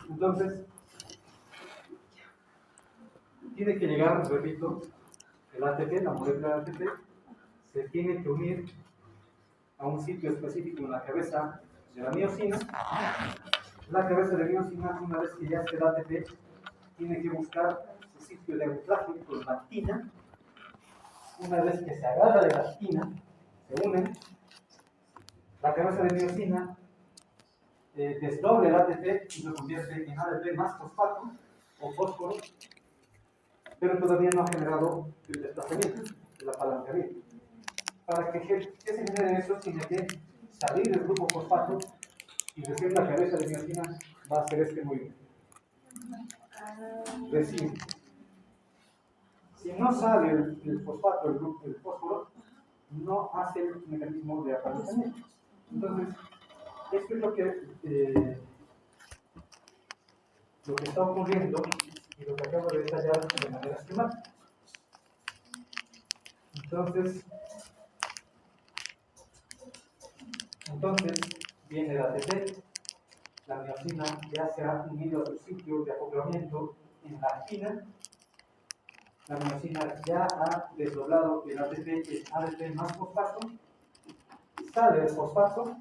Entonces, tiene que llegar, repito, el ATP, la molécula de ATP, se tiene que unir a un sitio específico en la cabeza de la miosina. La cabeza de miosina, una vez que ya esté el ATP, tiene que buscar su sitio de anclaje con la actina. Una vez que se agarra de la actina, se unen, la cabeza de miosina desdoble el ATP y lo convierte en ADP más fosfato o fósforo, pero todavía no ha generado el desplazamiento, el apalancamiento. Para que se genere eso, tiene que salir del grupo fosfato y recién la cabeza de miosina va a hacer este movimiento. Recién. Si no sale el fosfato, el fósforo, no hace el mecanismo de apalancamiento. Entonces, esto es lo que está ocurriendo y lo que acabo de detallar de manera esquemática. Entonces viene el ATP, la miosina ya se ha unido a su sitio de acoplamiento en la actina, la miosina ya ha desdoblado el ATP en ADP más fosfato, sale el fosfato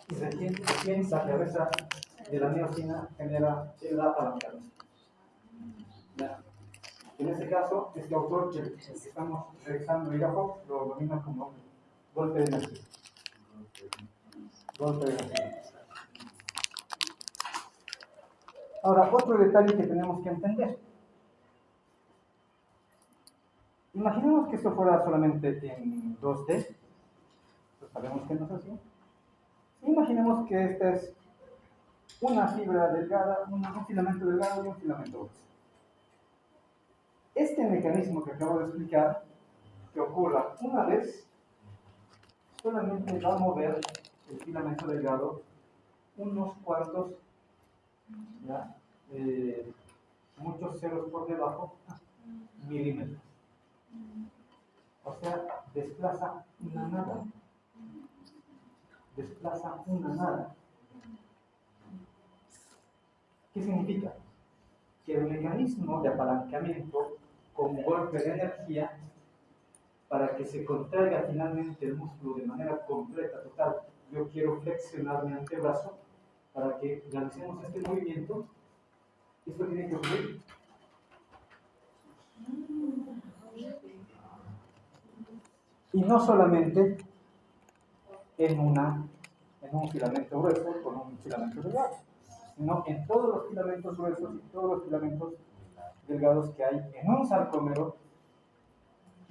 y recién la cabeza de la miosina genera el apalancamiento. En este caso, este autor que estamos revisando, Fox, lo denomina como golpe de energía. Golpe de energía. Ahora, otro detalle que tenemos que entender. Imaginemos que esto fuera solamente en 2D, pues sabemos que no es así. Imaginemos que esta es una fibra delgada, un filamento delgado y un filamento grueso. Este mecanismo que acabo de explicar, que ocurra una vez, solamente va a mover el filamento delgado unos cuantos, muchos ceros por debajo, milímetros. O sea, desplaza una nada. Desplaza una nada. ¿Qué significa? Que el mecanismo de apalancamiento con golpe de energía, para que se contraiga finalmente el músculo de manera completa, total, yo quiero flexionar mi antebrazo, para que realicemos este movimiento, esto tiene que ocurrir. Y no solamente en un filamento grueso con un filamento delgado, sino en todos los filamentos gruesos y todos los filamentos delgados que hay en un sarcómero,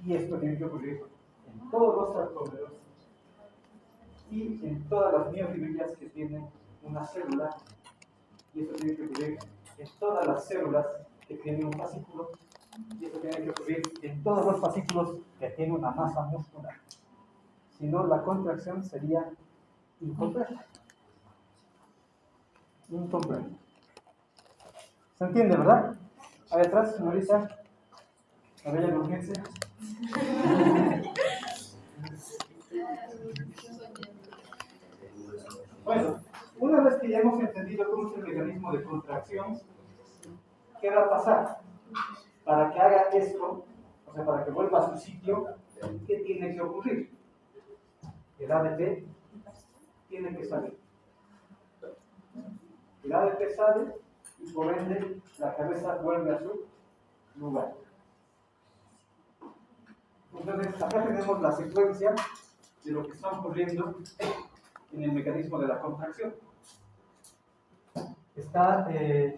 y esto tiene que ocurrir en todos los sarcómeros y en todas las miofibrilas que tienen una célula, y esto tiene que ocurrir en todas las células que tienen un fascículo, y esto tiene que ocurrir en todos los fascículos que tienen una masa muscular. Si no, la contracción sería incompleta. Incompleta. ¿Se entiende, verdad? Ahí atrás, señorita, la bella urgencia. Bueno, una vez que ya hemos entendido cómo es el mecanismo de contracción, ¿qué va a pasar? Para que haga esto, o sea, para que vuelva a su sitio, ¿qué tiene que ocurrir? El ADP tiene que salir. El ADP sale y por ende la cabeza vuelve a su lugar. Entonces, acá tenemos la secuencia de lo que está ocurriendo en el mecanismo de la contracción. Está el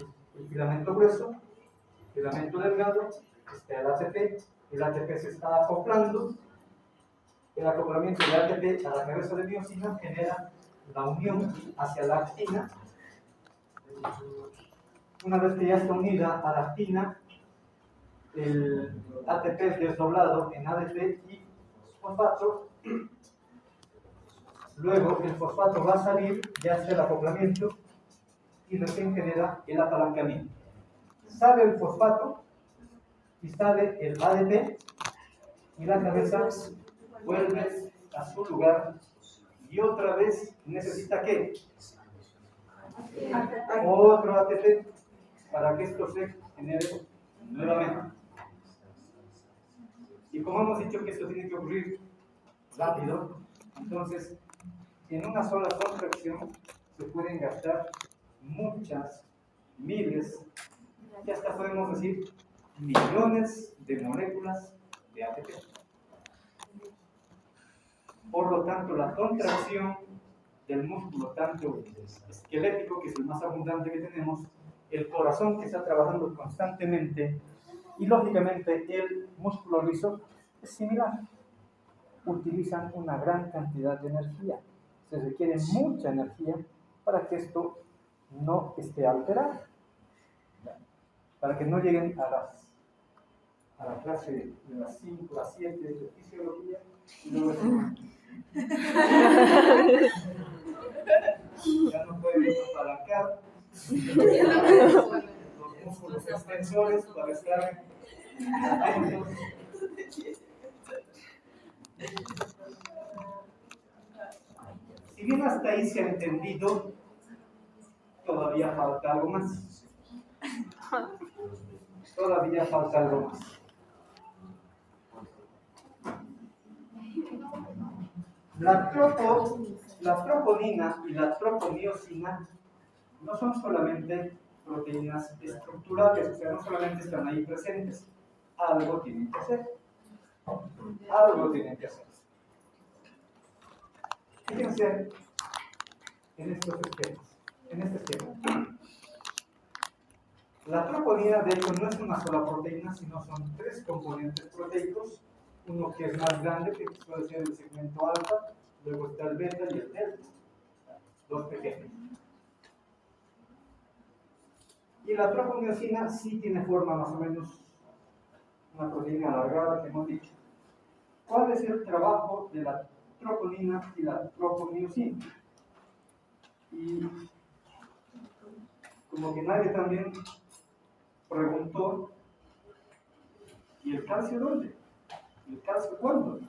filamento grueso, el filamento delgado, está el ATP se está acoplando, el acoplamiento del ATP a la cabeza de miosina genera la unión hacia la actina. Una vez que ya está unida a la actina, el ATP es desdoblado en ADP y fosfato. Luego el fosfato va a salir, ya está el acoplamiento y recién genera el apalancamiento. Sale el fosfato y sale el ADP y la cabeza vuelve a su lugar y otra vez necesita ¿qué? otro ATP para que esto se genere nuevamente. Y como hemos dicho que esto tiene que ocurrir rápido, entonces en una sola contracción se pueden gastar muchas, miles, y hasta podemos decir millones de moléculas de ATP. Por lo tanto, la contracción del músculo, tanto esquelético, que es el más abundante que tenemos, el corazón que está trabajando constantemente, y lógicamente el músculo liso es similar. Utilizan una gran cantidad de energía. Se requiere mucha energía para que esto no esté alterado, para que no lleguen a la clase de las 5 a 7 de fisiología y luego ya no pueden apalancar los músculos extensores para estar atentos. Si bien hasta ahí se ha entendido, todavía falta algo más. Todavía falta algo más. La troponina y la tropomiosina no son solamente proteínas estructurales, o sea, no solamente están ahí presentes, algo tienen que hacer. Algo tienen que hacer. Fíjense en estos esquemas, en este esquema. La troponina, de hecho, no es una sola proteína, sino son 3 componentes proteicos. Uno que es más grande, que suele ser el segmento alfa, luego está el beta y el delta. 2 pequeños. Y la tropomiosina sí tiene forma más o menos, una proteína alargada que hemos dicho. ¿Cuál es el trabajo de la troponina y la tropomiosina? Y como que nadie también preguntó, ¿y el calcio dónde? ¿Y el calcio cuándo?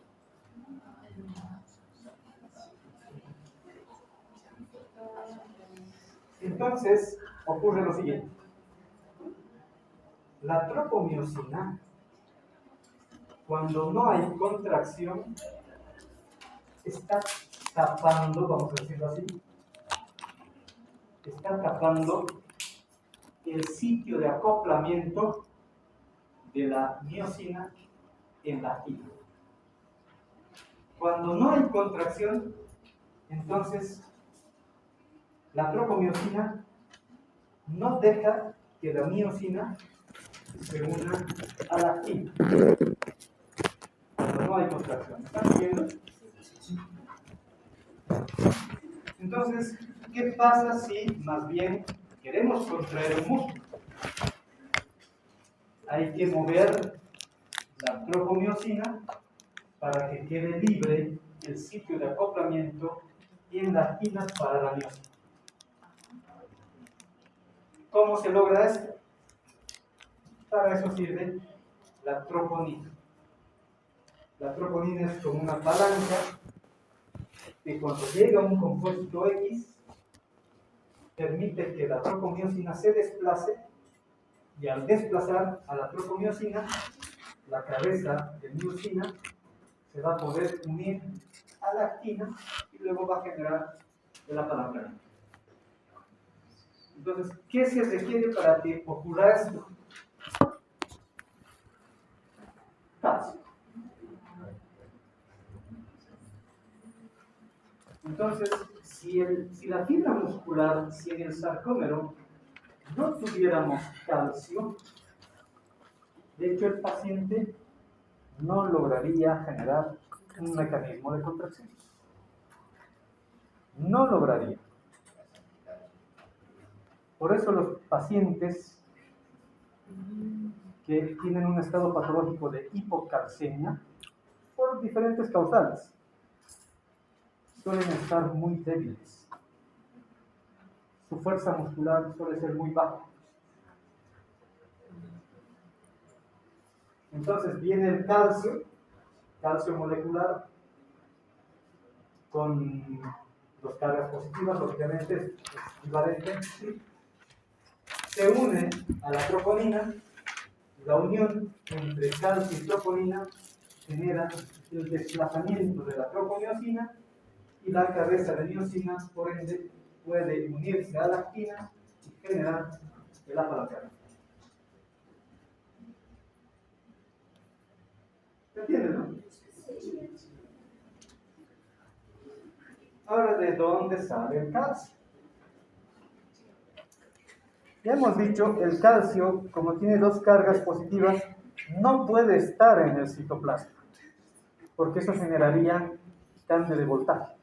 Entonces ocurre lo siguiente. La tropomiosina, cuando no hay contracción, está tapando, vamos a decirlo así, está tapando el sitio de acoplamiento de la miosina en la actina. Cuando no hay contracción, entonces la tropomiosina no deja que la miosina se una a la actina. Cuando no hay contracción. ¿Están viendo? Entonces, ¿qué pasa si más bien queremos contraer el músculo? Hay que mover la tropomiosina para que quede libre el sitio de acoplamiento en la actina para la miosina. ¿Cómo se logra esto? Para eso sirve la troponina. La troponina es como una palanca que cuando llega a un compuesto X permite que la tropomiosina se desplace, y al desplazar a la tropomiosina, la cabeza de miosina se va a poder unir a la actina y luego va a generar el apalancamiento. Entonces, ¿qué se requiere para que ocurra esto? Calcio. Entonces, si la fibra muscular, si en el sarcómero no tuviéramos calcio, de hecho el paciente no lograría generar un mecanismo de contracción. No lograría. Por eso los pacientes que tienen un estado patológico de hipocalcemia, por diferentes causales, suelen estar muy débiles. Su fuerza muscular suele ser muy baja. Entonces viene el calcio molecular, con dos cargas positivas, lógicamente es equivalente, ¿sí? Se une a la troponina. La unión entre calcio y troponina genera el desplazamiento de la troponiosina y la cabeza de miosina, por ende, puede unirse a la actina y generar el apalancamiento. ¿Se entiende, no? Ahora, ¿de dónde sale el calcio? Ya hemos dicho, el calcio, como tiene dos cargas positivas, no puede estar en el citoplasma, porque eso generaría cambio de voltaje,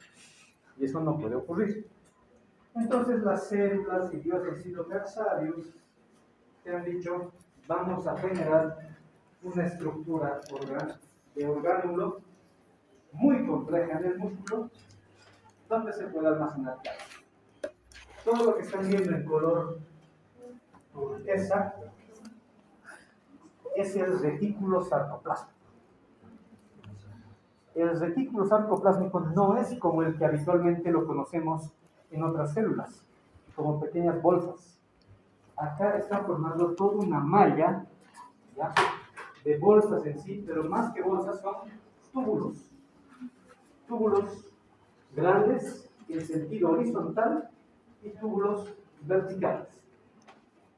y eso no puede ocurrir. Entonces las células y dióxido terciarios te han dicho, vamos a generar una estructura de orgánulo muy compleja en el músculo, donde se puede almacenar calcio. Todo lo que están viendo en color turquesa es el retículo sarcoplásmico. El retículo sarcoplásmico no es como el que habitualmente lo conocemos en otras células, como pequeñas bolsas. Acá está formando toda una malla, ¿ya?, de bolsas en sí, pero más que bolsas son túbulos. Túbulos grandes en sentido horizontal y túbulos verticales.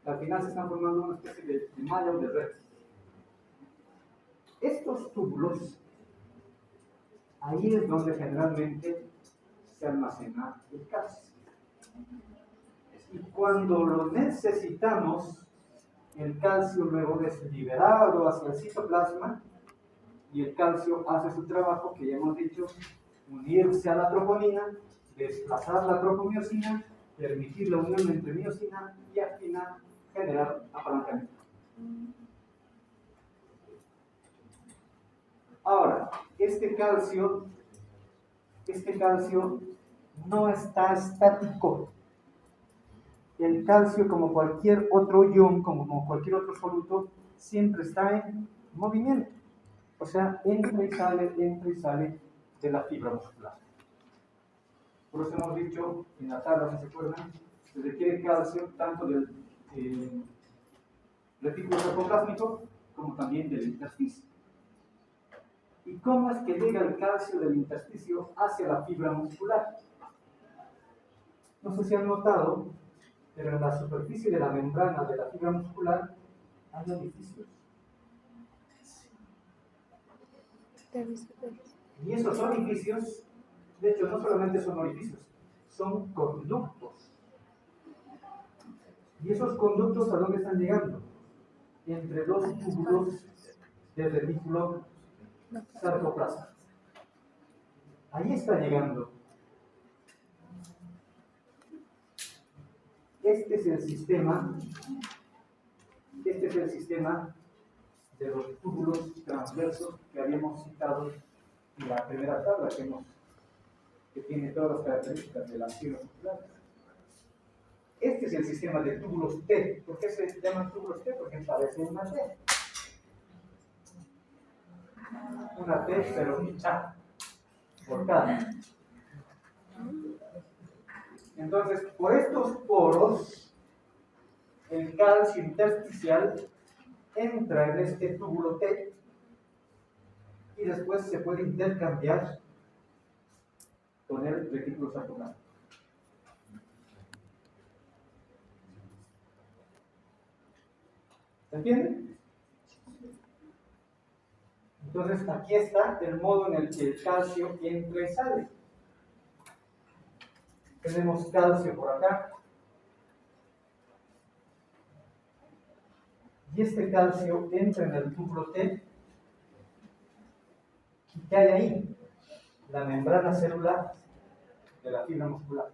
Al final se están formando una especie de malla o de red. Estos túbulos, ahí es donde generalmente se almacena el calcio. Y cuando lo necesitamos, el calcio luego es liberado hacia el citoplasma y el calcio hace su trabajo, que ya hemos dicho, unirse a la troponina, desplazar la tropomiosina, permitir la unión entre miosina y actina, generar apalancamiento. Ahora, este calcio no está estático. El calcio, como cualquier otro ion, como cualquier otro soluto, siempre está en movimiento. O sea, entra y sale de la fibra muscular. Por eso hemos dicho en la tabla, si se acuerdan, se requiere calcio tanto del retículo sarcoplásmico como también del intersticio. ¿Y cómo es que llega el calcio del intersticio hacia la fibra muscular? No sé si han notado, pero en la superficie de la membrana de la fibra muscular hay orificios. Y esos orificios, de hecho, no solamente son orificios, son conductos. ¿Y esos conductos a dónde están llegando? Entre dos túbulos del retículo sarcoplásmico. Ahí está llegando. Este es el sistema de los túbulos transversos que habíamos citado en la primera tabla, que tiene todas las características de las fibras musculares. Este es el sistema de túbulos T. ¿Por qué se llaman túbulos T? Porque parece una T. Una T, pero hinchada, cortada. Entonces, por estos poros, el calcio intersticial entra en este túbulo T y después se puede intercambiar con el retículo sarcoplasmático. ¿Se entiende? Entonces, aquí está el modo en el que el calcio entra y sale. Tenemos calcio por acá. Y este calcio entra en el túbulo T. ¿Y qué hay ahí? La membrana celular de la fibra muscular.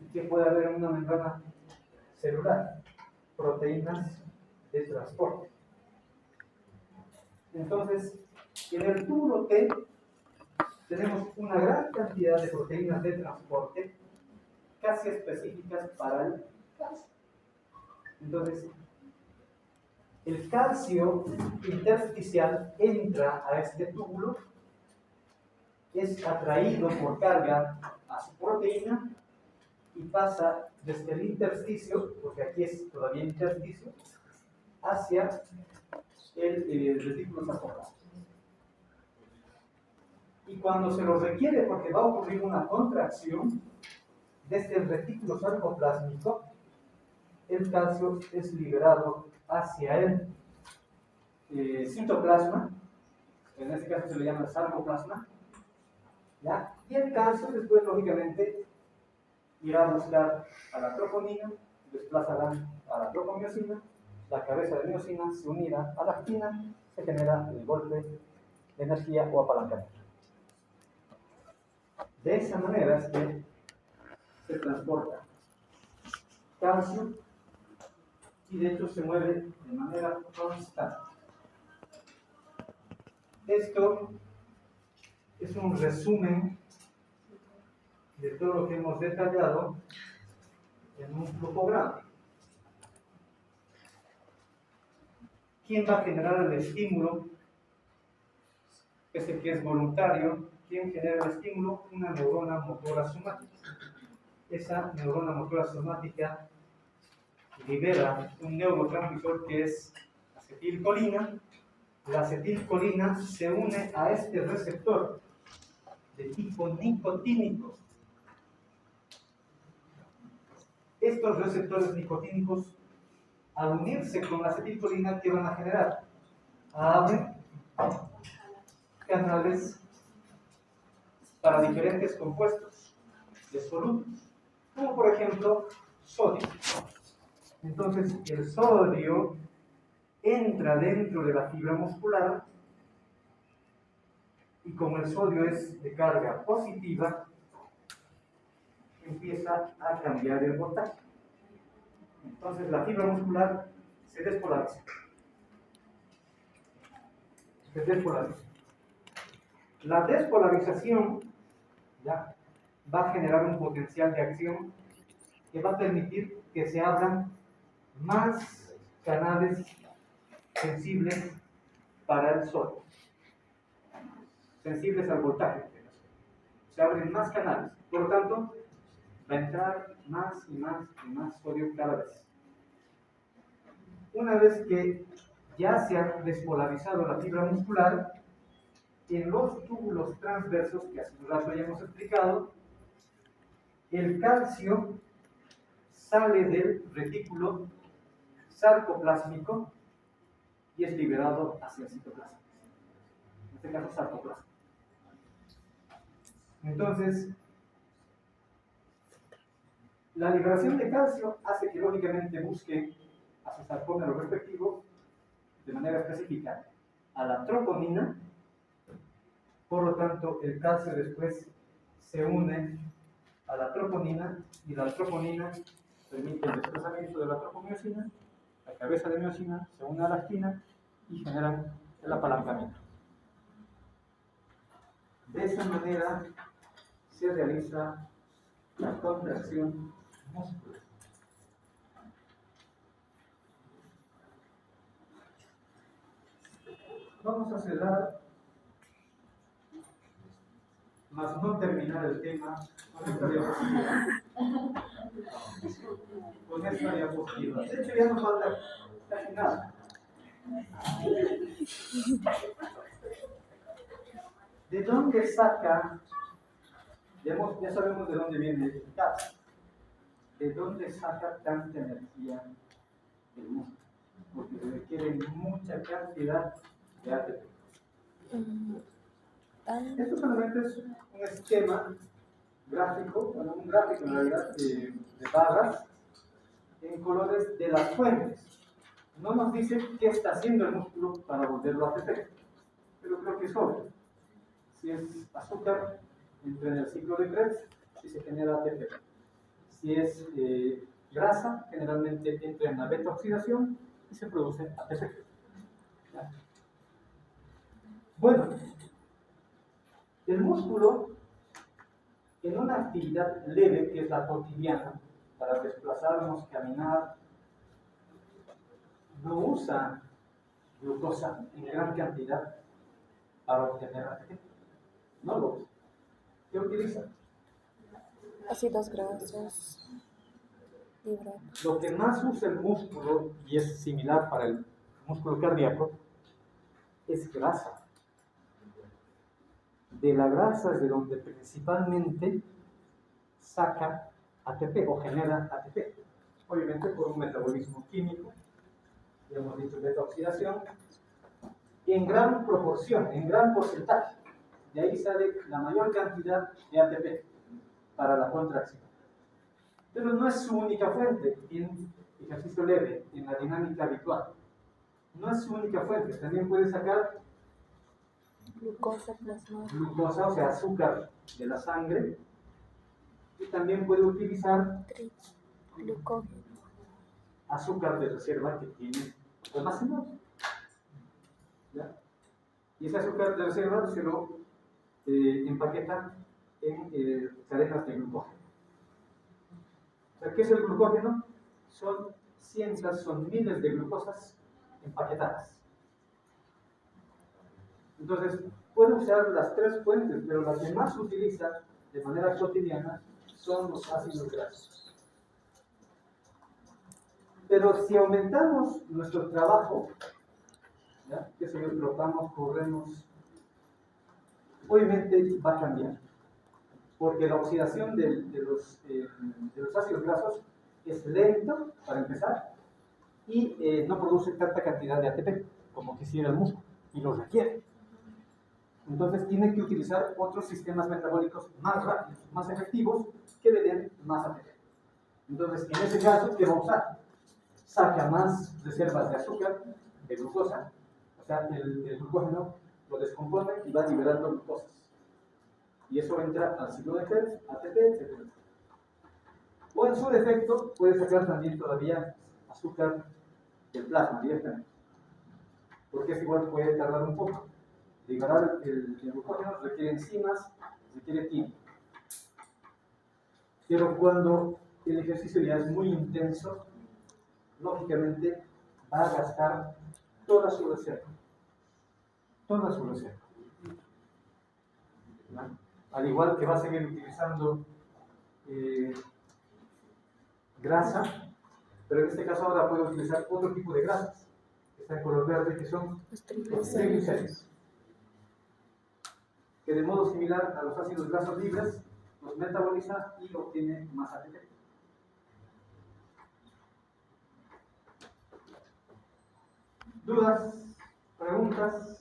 ¿Y qué puede haber en una membrana celular? Proteínas de transporte. Entonces, en el túbulo T tenemos una gran cantidad de proteínas de transporte casi específicas para el calcio. Entonces, el calcio intersticial entra a este túbulo, es atraído por carga a su proteína y pasa desde el intersticio, porque aquí es todavía intersticio, hacia el retículo sarcoplasmático. Y cuando se lo requiere, porque va a ocurrir una contracción desde el retículo sarcoplásmico, el calcio es liberado hacia el citoplasma, en este caso se le llama sarcoplasma, ¿ya? Y el calcio después, lógicamente, irá a buscar a la troponina, desplazará a la tropomiosina, la cabeza de miosina se unirá a la actina, se genera el golpe de energía o apalancamiento. De esa manera es que se transporta calcio y de hecho se mueve de manera constante. Esto es un resumen de todo lo que hemos detallado en un flujograma. ¿Quién va a generar el estímulo? Ese que es voluntario. ¿Quién genera el estímulo? Una neurona motora somática. Esa neurona motora somática libera un neurotransmisor que es acetilcolina. La acetilcolina se une a este receptor de tipo nicotínico. Estos receptores nicotínicos, al unirse con la acetilcolina, ¿qué van a generar? Abren canales para diferentes compuestos desolubles, como por ejemplo sodio. Entonces, el sodio entra dentro de la fibra muscular y como el sodio es de carga positiva, empieza a cambiar el voltaje. Entonces, la fibra muscular se despolariza. La despolarización ¿ya? Va a generar un potencial de acción que va a permitir que se abran más canales sensibles para el sodio, sensibles al voltaje. Se abren más canales, por lo tanto, va a entrar más y más y más sodio cada vez. Una vez que ya se ha despolarizado la fibra muscular, en los túbulos transversos, que hace un rato ya hemos explicado, el calcio sale del retículo sarcoplásmico y es liberado hacia el citoplasma. En este caso, sarcoplasma. Entonces, la liberación de calcio hace que lógicamente busque a su sarcómero respectivo de manera específica a la troponina. Por lo tanto, el calcio después se une a la troponina y la troponina permite el desplazamiento de la tropomiosina, la cabeza de miosina se une a la actina y genera el apalancamiento. De esa manera se realiza la contracción muscular. Vamos a cerrar, más no terminar el tema con esta diapositiva. Con esta diapositiva. De hecho, ya no falta casi nada. ¿De dónde saca? Ya sabemos de dónde viene el calcio. ¿De dónde saca tanta energía el músculo? Porque se requiere mucha cantidad de ATP. Esto solamente es un esquema gráfico, bueno, un gráfico en realidad de barras en colores de las fuentes. No nos dice qué está haciendo el músculo para volverlo a ATP, pero creo que es obvio. Si es azúcar, entra en el ciclo de Krebs y se genera ATP. Si es grasa, generalmente entra en la beta-oxidación y se produce ATP. ¿Ya? Bueno, el músculo, en una actividad leve, que es la cotidiana, para desplazarnos, caminar, no usa glucosa en gran cantidad para obtener ATP. No lo usa. ¿Qué utiliza? Ácidos grasos, hidratos. Lo que más usa el músculo, y es similar para el músculo cardíaco, es grasa. De la grasa es de donde principalmente saca ATP o genera ATP. Obviamente por un metabolismo químico, ya hemos dicho beta-oxidación, y en gran proporción, en gran porcentaje. De ahí sale la mayor cantidad de ATP para la contracción. Pero no es su única fuente en ejercicio leve, en la dinámica habitual. No es su única fuente, también puede sacar Glucosa plasmada. glucosa, o sea, azúcar de la sangre, y también puede utilizar Glucógeno. azúcar de reserva que tiene almacenado. ¿Ya? Y ese azúcar de reserva se lo empaqueta en cadenas de glucógeno. O sea, ¿qué es el glucógeno? Son cientos, son miles de glucosas empaquetadas. Entonces, puede usar las tres fuentes, pero la que más se utiliza de manera cotidiana son los ácidos grasos. Pero si aumentamos nuestro trabajo, ¿ya? Que si trotamos, corremos, obviamente va a cambiar. Porque la oxidación de los ácidos grasos es lento, para empezar, y no produce tanta cantidad de ATP como quisiera el músculo, y lo requiere. Entonces tiene que utilizar otros sistemas metabólicos más rápidos, más efectivos, que le den más ATP. Entonces, en ese caso, ¿qué va a usar? Saca más reservas de azúcar, de glucosa, o sea, el glucógeno lo descompone y va liberando glucosas. Y eso entra al ciclo de Krebs, ATP, etc. O en su defecto, puede sacar también todavía azúcar del plasma directamente. Porque es igual, puede tardar un poco. Liberar el glucógeno requiere enzimas, requiere tiempo. Pero cuando el ejercicio ya es muy intenso, lógicamente va a gastar toda su reserva. Toda su reserva. ¿No? Al igual que va a seguir utilizando grasa, pero en este caso ahora puede utilizar otro tipo de grasas, que está en color verde, que son los triglicéridos, que de modo similar a los ácidos grasos libres, los metaboliza y obtiene más ATP. ¿Dudas? ¿Preguntas?